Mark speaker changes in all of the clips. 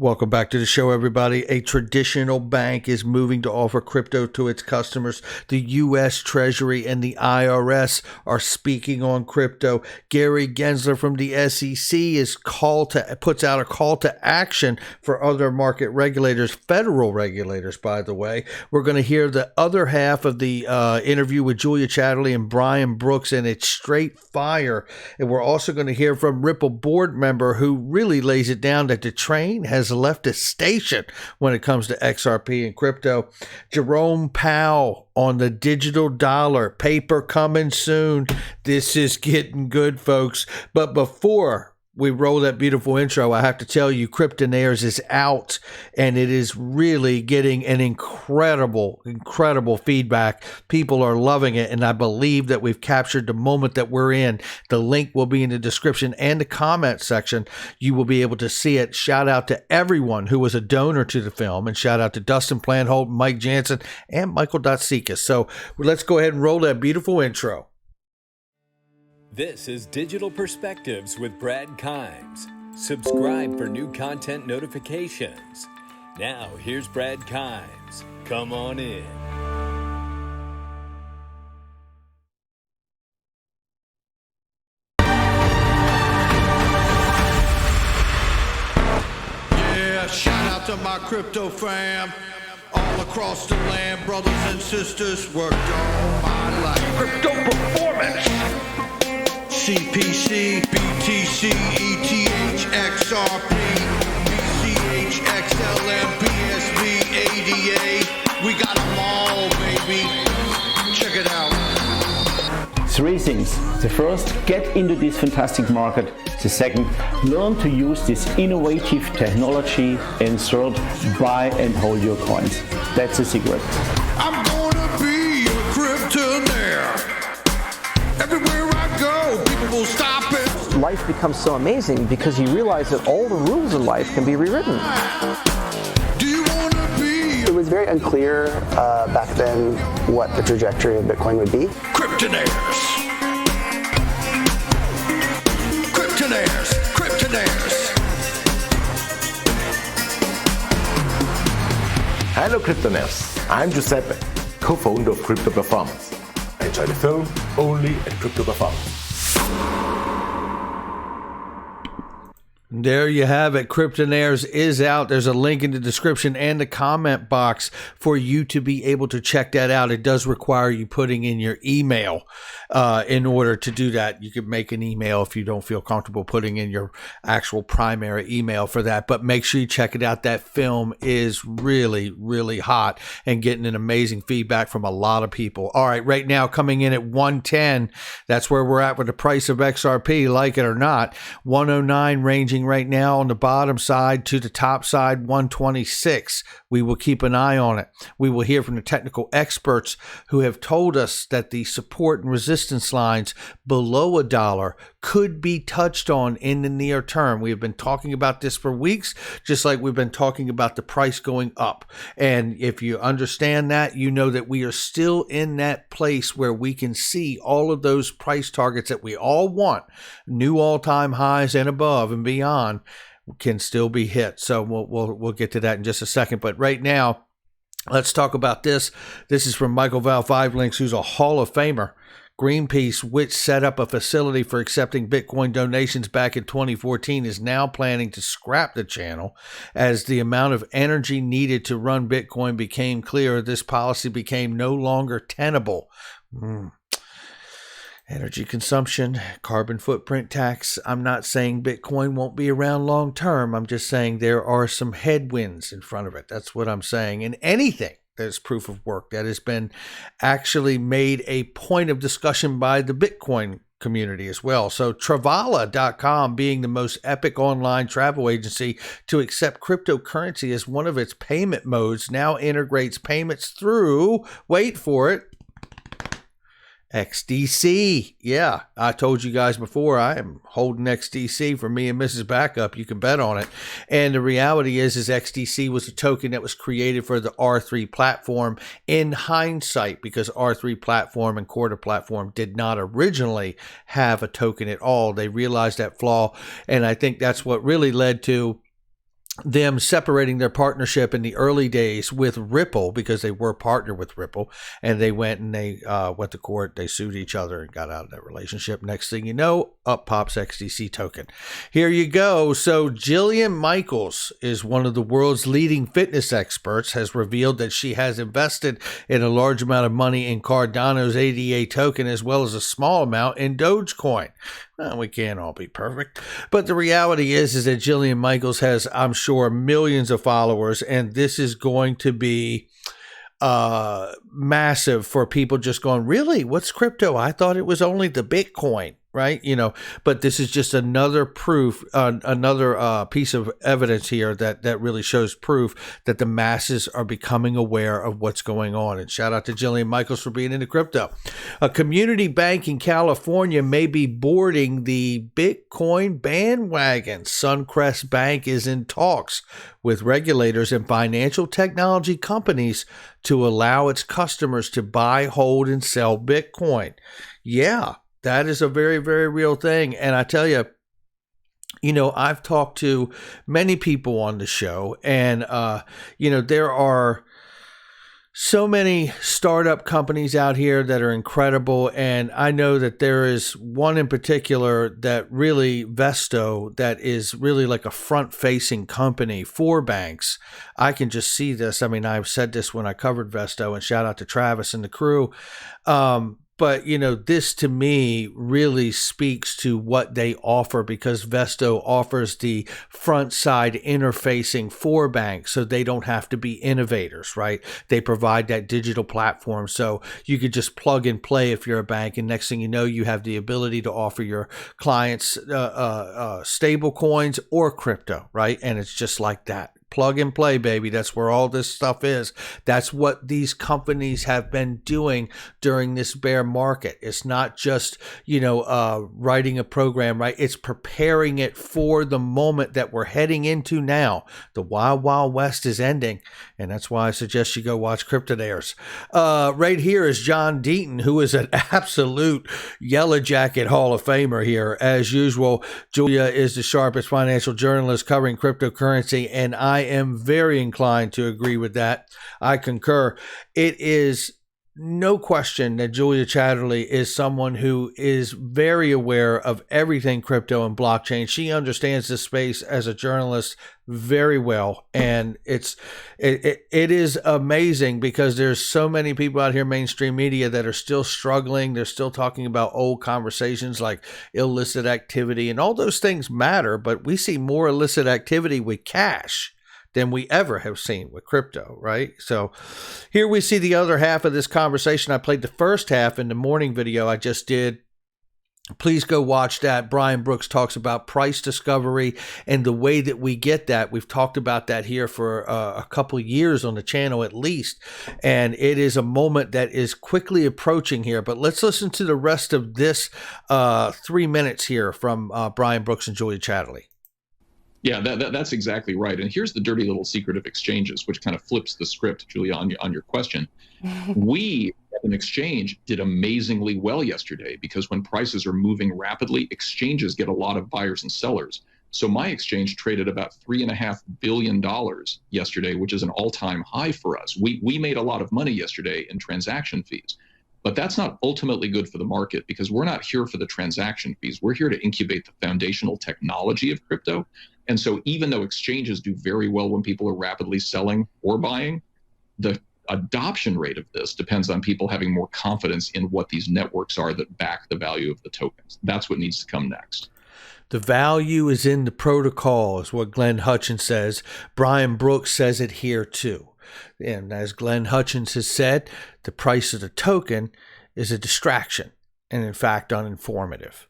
Speaker 1: Welcome back to the show, everybody. A traditional bank is moving to offer crypto to its customers. The U.S. Treasury and the IRS are speaking on crypto. Gary Gensler from the SEC puts out a call to action for other market regulators, federal regulators, by the way. We're going to hear the other half of the interview with Julia Chatterley and Brian Brooks, and it's straight fire. And we're also going to hear from Ripple board member who really lays it down that the train has left a station when it comes to XRP and crypto. Jerome Powell on the digital dollar, paper coming soon. This is getting good, folks. But before we roll that beautiful intro, I have to tell you, Cryptonaires is out, and it is really getting an incredible feedback. People are loving it, and I believe that we've captured the moment that we're in. The link will be in the description and the comment section. You will be able to see it. Shout out to everyone who was a donor to the film, and shout out to Dustin Plantholt, Mike Jansen, and Michael Dotsikis. So let's go ahead and roll that beautiful intro.
Speaker 2: This is Digital Perspectives with Brad Kimes. Subscribe for new content notifications. Now, here's Brad Kimes. Come on in.
Speaker 3: Yeah, shout out to my crypto fam. All across the land, brothers and sisters, worked all my life.
Speaker 1: Crypto performance.
Speaker 3: CPC, BTC, ETH, XRP, BCH, XLM, BSV, ADA. We got them all, baby. Check it out.
Speaker 4: Three things. The first, get into this fantastic market. The second, learn to use this innovative technology. And third, buy and hold your coins. That's the secret.
Speaker 3: I'm gonna be a cryptonaire. Everywhere I go, people will stop it.
Speaker 5: Life becomes so amazing because you realize that all the rules of life can be rewritten.
Speaker 3: Do you wanna be
Speaker 6: It was very unclear back then what the trajectory of Bitcoin would be.
Speaker 3: Cryptonaires? Cryptonaires, Cryptonaires.
Speaker 7: Hello Cryptonaires, I'm Giuseppe, co-founder of Crypto Performance. I enjoy the film only at Crypto Performance.
Speaker 1: There you have it. Cryptonaires is out. There's a link in the description and the comment box for you to be able to check that out. It does require you putting in your email in order to do that. You could make an email if you don't feel comfortable putting in your actual primary email for that. But make sure you check it out. That film is really, really hot and getting an amazing feedback from a lot of people. All right, right now coming in at 110. That's where we're at with the price of XRP, like it or not. 109 ranging right now on the bottom side to the top side, 126. We will keep an eye on it. We will hear from the technical experts who have told us that the support and resistance lines below $1 could be touched on in the near term. We have been talking about this for weeks, just like we've been talking about the price going up. And if you understand that, you know that we are still in that place where we can see all of those price targets that we all want, new all-time highs and above and beyond, can still be hit. So we'll get to that in just a second. But right now, let's talk about this. This is from Michael Val 5 Links, who's a Hall of Famer. Greenpeace, which set up a facility for accepting Bitcoin donations back in 2014, is now planning to scrap the channel as the amount of energy needed to run Bitcoin became clear. This policy became no longer tenable. Energy consumption, carbon footprint tax. I'm not saying Bitcoin won't be around long term. I'm just saying there are some headwinds in front of it. That's what I'm saying. And anything that's proof of work that has been actually made a point of discussion by the Bitcoin community as well. So Travala.com, being the most epic online travel agency to accept cryptocurrency as one of its payment modes, now integrates payments through, wait for it, XDC. Yeah, I told you guys before, I am holding XDC for me and Mrs. Backup. You can bet on it. And the reality is XDC was a token that was created for the R3 platform in hindsight, because R3 platform and Corda platform did not originally have a token at all. They realized that flaw. And I think that's what really led to them separating their partnership in the early days with Ripple, because they were partnered with Ripple, and they went and they went to court. They sued each other and got out of that relationship. Next thing you know, up pops XDC token. Here you go. So Jillian Michaels is one of the world's leading fitness experts, has revealed that she has invested in a large amount of money in Cardano's ADA token, as well as a small amount in Dogecoin. Well, we can't all be perfect, but the reality is that Jillian Michaels has, I'm sure, millions of followers, and this is going to be massive for people just going, really? What's crypto? I thought it was only the Bitcoin, right? But this is just another proof, another piece of evidence here that really shows proof that the masses are becoming aware of what's going on. And shout out to Jillian Michaels for being into crypto. A community bank in California may be boarding the Bitcoin bandwagon. Suncrest Bank is in talks with regulators and financial technology companies to allow its customers to buy, hold, and sell Bitcoin. Yeah. That is a very, very real thing. And I tell you, I've talked to many people on the show, and, there are so many startup companies out here that are incredible. And I know that there is one in particular that really, Vesto, that is really like a front-facing company for banks. I can just see this. I mean, I've said this when I covered Vesto, and shout out to Travis and the crew. But, this to me really speaks to what they offer, because Vesto offers the front side interfacing for banks, so they don't have to be innovators, right? They provide that digital platform. So you could just plug and play if you're a bank. And next thing you know, you have the ability to offer your clients stable coins or crypto, right? And it's just like that. Plug and play, baby. That's where all this stuff is. That's what these companies have been doing during this bear market. It's not just, writing a program, right? It's preparing it for the moment that we're heading into now. The Wild Wild West is ending. And that's why I suggest you go watch Cryptodares. Right here is John Deaton, who is an absolute Yellow Jacket Hall of Famer here. As usual, Julia is the sharpest financial journalist covering cryptocurrency, and I am very inclined to agree with that. I concur. It is no question that Julia Chatterley is someone who is very aware of everything crypto and blockchain. She understands this space as a journalist very well, and it is amazing because there's so many people out here, mainstream media, that are still struggling. They're still talking about old conversations like illicit activity, and all those things matter, but we see more illicit activity with cash than we ever have seen with crypto, right? So here we see the other half of this conversation. I played the first half in the morning video I just did. Please go watch that. Brian Brooks talks about price discovery and the way that we get that. We've talked about that here for a couple years on the channel at least. And it is a moment that is quickly approaching here. But let's listen to the rest of this 3 minutes here from Brian Brooks and Julia Chatterley.
Speaker 8: Yeah, that's exactly right. And here's the dirty little secret of exchanges, which kind of flips the script, Julia, on your question. We, as an exchange, did amazingly well yesterday because when prices are moving rapidly, exchanges get a lot of buyers and sellers. So my exchange traded about $3.5 billion yesterday, which is an all-time high for us. We made a lot of money yesterday in transaction fees. But that's not ultimately good for the market because we're not here for the transaction fees. We're here to incubate the foundational technology of crypto. And so even though exchanges do very well when people are rapidly selling or buying, the adoption rate of this depends on people having more confidence in what these networks are that back the value of the tokens. That's what needs to come next.
Speaker 1: The value is in the protocol, is what Glenn Hutchins says. Brian Brooks says it here too. And as Glenn Hutchins has said, the price of the token is a distraction and, in fact, uninformative.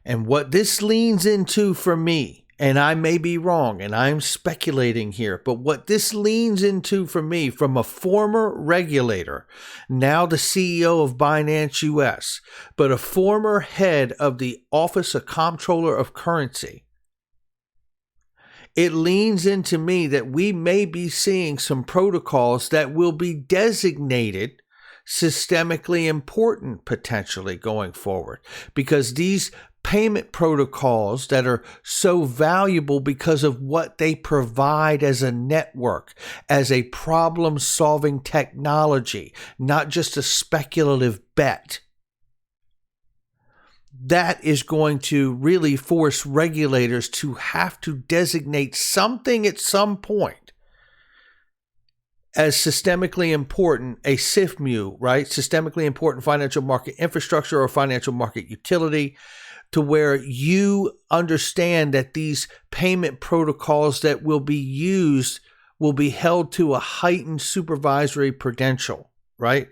Speaker 1: And what this leans into for me, and I may be wrong, and I'm speculating here, but what this leans into for me from a former regulator, now the CEO of Binance US, but a former head of the Office of Comptroller of Currency, it leans into me that we may be seeing some protocols that will be designated systemically important potentially going forward, because these payment protocols that are so valuable because of what they provide as a network, as a problem-solving technology, not just a speculative bet. That is going to really force regulators to have to designate something at some point as systemically important, a SIFMU, right? Systemically important financial market infrastructure or financial market utility, to where you understand that these payment protocols that will be used will be held to a heightened supervisory prudential, right?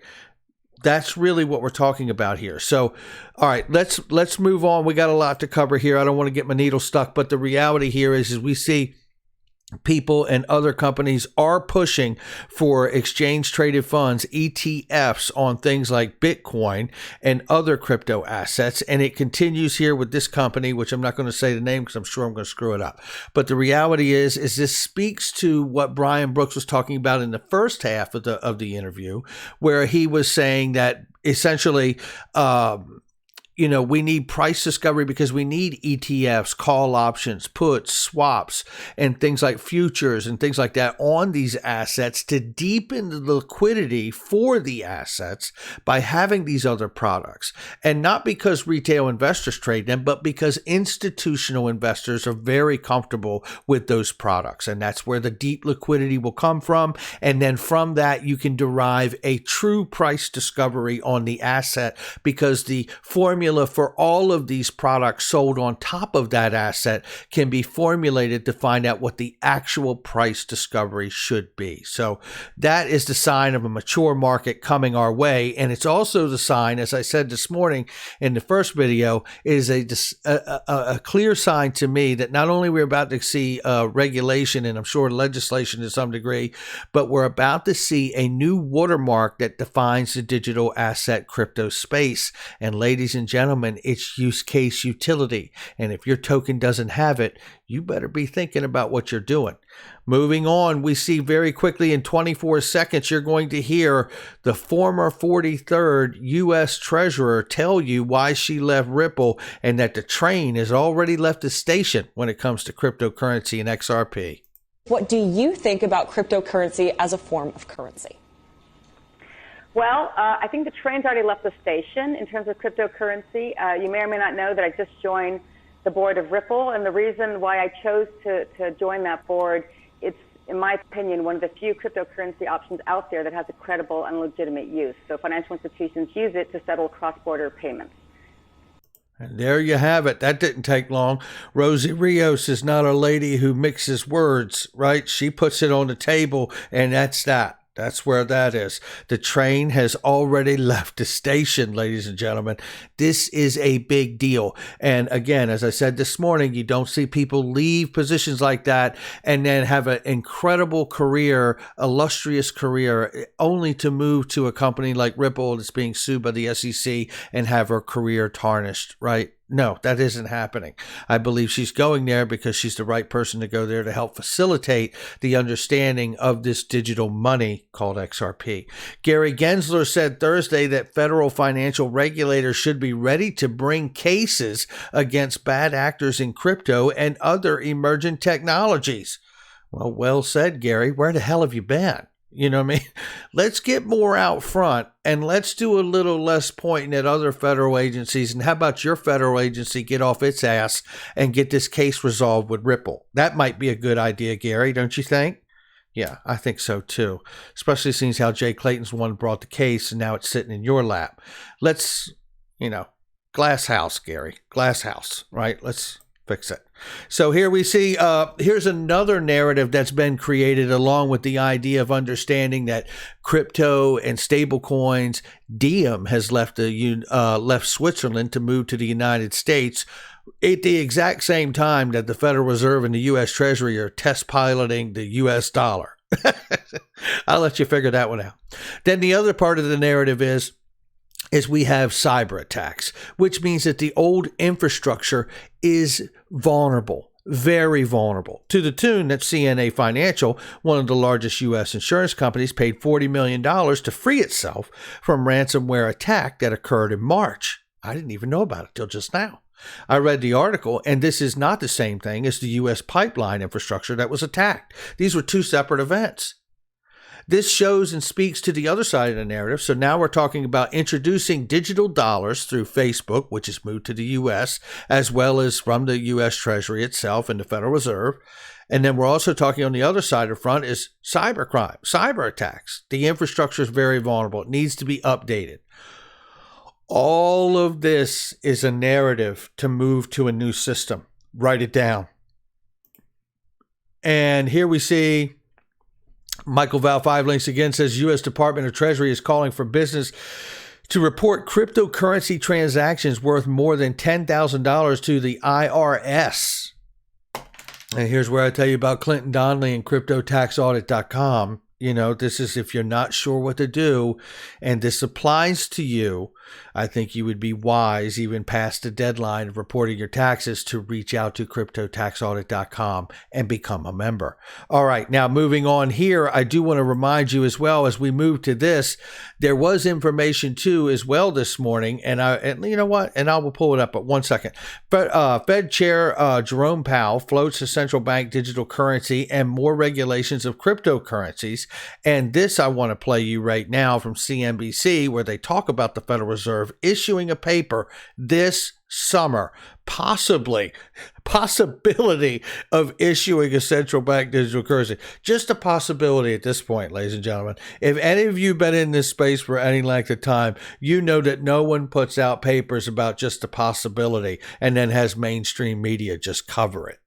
Speaker 1: That's really what we're talking about here. So, all right, let's move on. We got a lot to cover here. I don't want to get my needle stuck, but the reality here is we see people and other companies are pushing for exchange traded funds, ETFs, on things like Bitcoin and other crypto assets. And it continues here with this company, which I'm not going to say the name because I'm sure I'm going to screw it up. But the reality is this speaks to what Brian Brooks was talking about in the first half of the interview, where he was saying that essentially, we need price discovery because we need ETFs, call options, puts, swaps, and things like futures and things like that on these assets to deepen the liquidity for the assets by having these other products. And not because retail investors trade them, but because institutional investors are very comfortable with those products. And that's where the deep liquidity will come from. And then from that, you can derive a true price discovery on the asset, because the formula for all of these products sold on top of that asset can be formulated to find out what the actual price discovery should be. So that is the sign of a mature market coming our way. And it's also the sign, as I said this morning in the first video, is a clear sign to me that not only we're about to see regulation and I'm sure legislation to some degree, but we're about to see a new watermark that defines the digital asset crypto space. And ladies and gentlemen, it's use case utility. And if your token doesn't have it, you better be thinking about what you're doing. Moving on, we see very quickly in 24 seconds, you're going to hear the former 43rd U.S. Treasurer tell you why she left Ripple and that the train has already left the station when it comes to cryptocurrency and XRP.
Speaker 9: What do you think about cryptocurrency as a form of currency?
Speaker 10: Well, I think the train's already left the station in terms of cryptocurrency. You may or may not know that I just joined the board of Ripple, and the reason why I chose to join that board, it's, in my opinion, one of the few cryptocurrency options out there that has a credible and legitimate use. So financial institutions use it to settle cross-border payments.
Speaker 1: And there you have it. That didn't take long. Rosie Rios is not a lady who mixes words, right? She puts it on the table, and that's that. That's where that is. The train has already left the station, ladies and gentlemen. This is a big deal. And again, as I said this morning, you don't see people leave positions like that and then have an incredible career, illustrious career, only to move to a company like Ripple that's being sued by the SEC and have her career tarnished, right? No, that isn't happening. I believe she's going there because she's the right person to go there to help facilitate the understanding of this digital money called XRP. Gary Gensler said Thursday that federal financial regulators should be ready to bring cases against bad actors in crypto and other emergent technologies. Well said, Gary. Where the hell have you been? You know what I mean? Let's get more out front and let's do a little less pointing at other federal agencies. And how about your federal agency get off its ass and get this case resolved with Ripple? That might be a good idea, Gary, don't you think? Yeah, I think so too. Especially since how Jay Clayton's the one who brought the case and now it's sitting in your lap. Let's, glass house, Gary. Glass house, right? Let's fix it. So here we see, here's another narrative that's been created along with the idea of understanding that crypto and stable coins. Diem has left Switzerland to move to the United States at the exact same time that the Federal Reserve and the U.S. Treasury are test piloting the U.S. dollar. I'll let you figure that one out. Then the other part of the narrative is we have cyber attacks, which means that the old infrastructure is vulnerable, very vulnerable, to the tune that CNA Financial, one of the largest U.S. insurance companies, paid $40 million to free itself from ransomware attack that occurred in March. I didn't even know about it till just now. I read the article, and this is not the same thing as the U.S. pipeline infrastructure that was attacked. These were two separate events. This shows and speaks to the other side of the narrative. So now we're talking about introducing digital dollars through Facebook, which is moved to the U.S., as well as from the U.S. Treasury itself and the Federal Reserve. And then we're also talking on the other side of the front is cybercrime, cyber attacks. The infrastructure is very vulnerable. It needs to be updated. All of this is a narrative to move to a new system. Write it down. And here we see Michael Val 5 links again, says U.S. Department of Treasury is calling for business to report cryptocurrency transactions worth more than $10,000 to the IRS. And here's where I tell you about Clinton Donnelly and CryptoTaxAudit.com. You know, this is if you're not sure what to do and this applies to you, I think you would be wise, even past the deadline of reporting your taxes, to reach out to CryptoTaxAudit.com and become a member. All right, now moving on here, I do want to remind you as well as we move to this, there was information too as well this morning, and you know what? And I will pull it up, but 1 second. But Fed Chair Jerome Powell floats a central bank digital currency and more regulations of cryptocurrencies. And this I want to play you right now from CNBC, where they talk about the Federal Reserve issuing a paper this summer, possibility of issuing a central bank digital currency. Just a possibility at this point, ladies and gentlemen. If any of you have been in this space for any length of time, you know that no one puts out papers about just a possibility and then has mainstream media just cover it.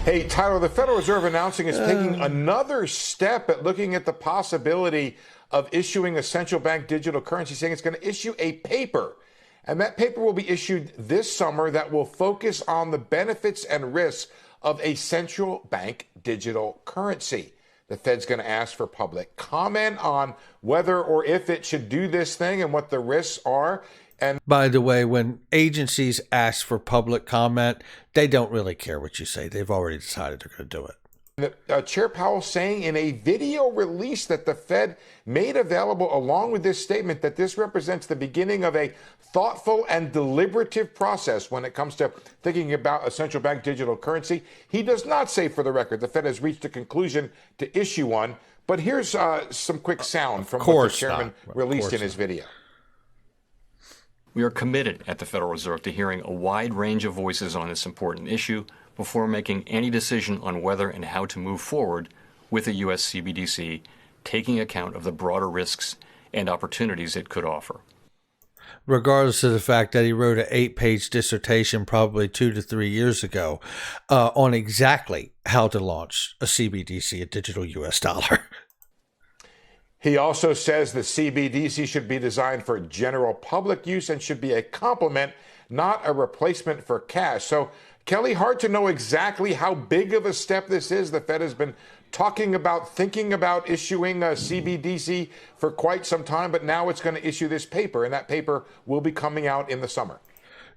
Speaker 11: Hey, Tyler, the Federal Reserve announcing it's taking another step at looking at the possibility of issuing a central bank digital currency, saying it's going to issue a paper. And that paper will be issued this summer that will focus on the benefits and risks of a central bank digital currency. The Fed's going to ask for public comment on whether or if it should do this thing and what the risks are. And
Speaker 1: by the way, when agencies ask for public comment, they don't really care what you say. They've already decided they're going to do it.
Speaker 11: Chair Powell saying in a video release that the Fed made available along with this statement that this represents the beginning of a thoughtful and deliberative process when it comes to thinking about a central bank digital currency. He does not say, for the record, the Fed has reached a conclusion to issue one. But here's some quick sound from what the chairman released in his video.
Speaker 12: We are committed at the Federal Reserve to hearing a wide range of voices on this important issue before making any decision on whether and how to move forward with the U.S. CBDC, taking account of the broader risks and opportunities it could offer.
Speaker 1: Regardless of the fact that he wrote an 8-page dissertation probably 2 to 3 years ago on exactly how to launch a CBDC, a digital U.S. dollar.
Speaker 11: He also says the CBDC should be designed for general public use and should be a complement, not a replacement for cash. So, Kelly, hard to know exactly how big of a step this is. The Fed has been thinking about issuing a CBDC for quite some time, but now it's going to issue this paper, and that paper will be coming out in the summer.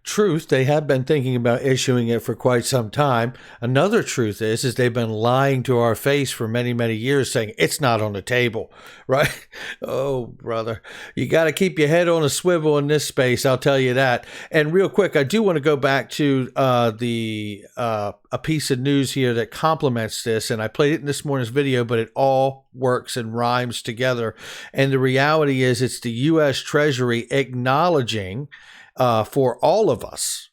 Speaker 1: Truth, they have been thinking about issuing it for quite some time. Another truth is they've been lying to our face for many, many years, saying it's not on the table, right? Oh, brother, you got to keep your head on a swivel in this space, I'll tell you that. And real quick, I do want to go back to a piece of news here that complements this, and I played it in this morning's video, but it all works and rhymes together. And the reality is it's the U.S. Treasury acknowledging for all of us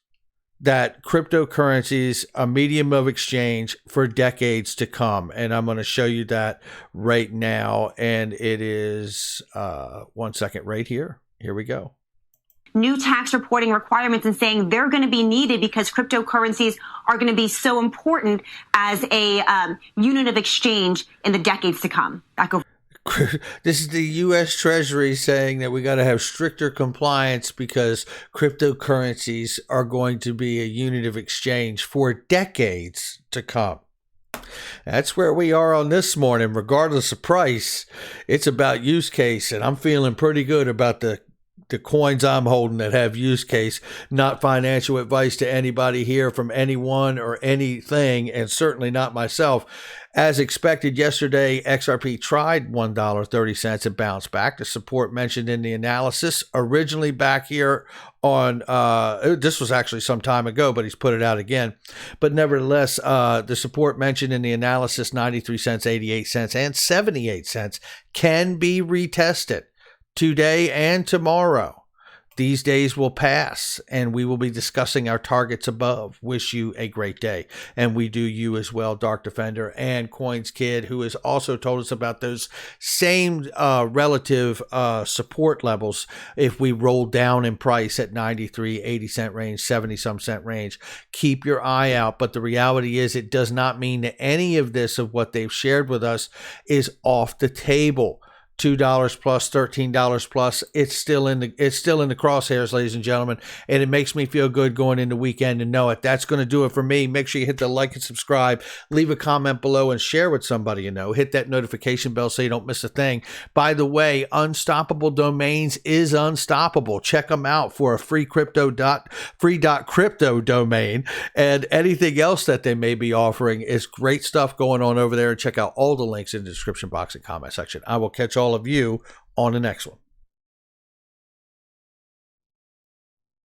Speaker 1: that cryptocurrencies are a medium of exchange for decades to come. And I'm going to show you that right now. And it is 1 second right here. Here we go.
Speaker 13: New tax reporting requirements and saying they're going to be needed because cryptocurrencies are going to be so important as a unit of exchange in the decades to come. Back over.
Speaker 1: This is the U.S. Treasury saying that we got to have stricter compliance because cryptocurrencies are going to be a unit of exchange for decades to come. That's where we are on this morning. Regardless of price, it's about use case, and I'm feeling pretty good about the the coins I'm holding that have use case, not financial advice to anybody here from anyone or anything, and certainly not myself. As expected yesterday, XRP tried $1.30 and bounced back. The support mentioned in the analysis, originally back here on, this was actually some time ago, but he's put it out again. But nevertheless, the support mentioned in the analysis, 93 cents, 88 cents, and 78 cents, can be retested today and tomorrow. These days will pass, and we will be discussing our targets above. Wish you a great day. And we do you as well, Dark Defender and Coins Kid, who has also told us about those same relative support levels if we roll down in price at 93, 80 cent range, 70-some cent range. Keep your eye out. But the reality is it does not mean that any of this of what they've shared with us is off the table. $2 plus, $13 plus. It's still in the crosshairs, ladies and gentlemen, and it makes me feel good going into weekend to know it. That's going to do it for me. Make sure you hit the like and subscribe, leave a comment below, and share with somebody you know. Hit that notification bell so you don't miss a thing. By the way, Unstoppable Domains is unstoppable. Check them out for a free crypto domain, and anything else that they may be offering is great stuff going on over there. Check out all the links in the description box and comment section. I will catch all of you on the next one.